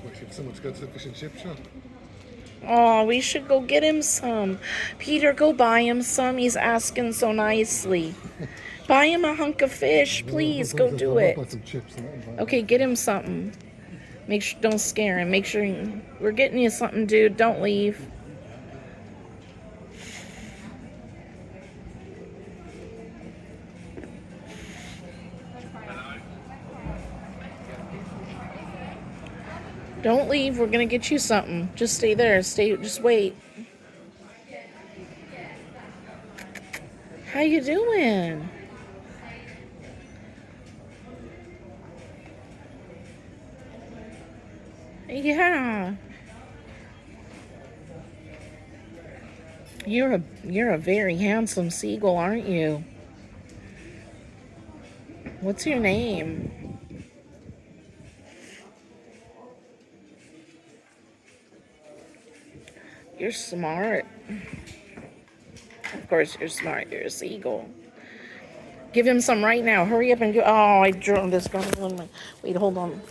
What, if someone's got to the fish and chip shop? Oh, we should go get him some. Peter, go buy him some. He's asking so nicely. Buy him a hunk of fish, please. Go do it. Buy some chips and that. Okay, get him something. Make sure, don't scare him. Make sure we're getting you something, dude. Don't leave. Don't leave. We're gonna get you something. Just stay there. Just wait. How you doing? Yeah. You're a very handsome seagull, aren't you? What's your name? You're smart. Of course you're smart. You're a seagull. Give him some right now. Hurry up and go. Oh, I drove this. Wait, hold on.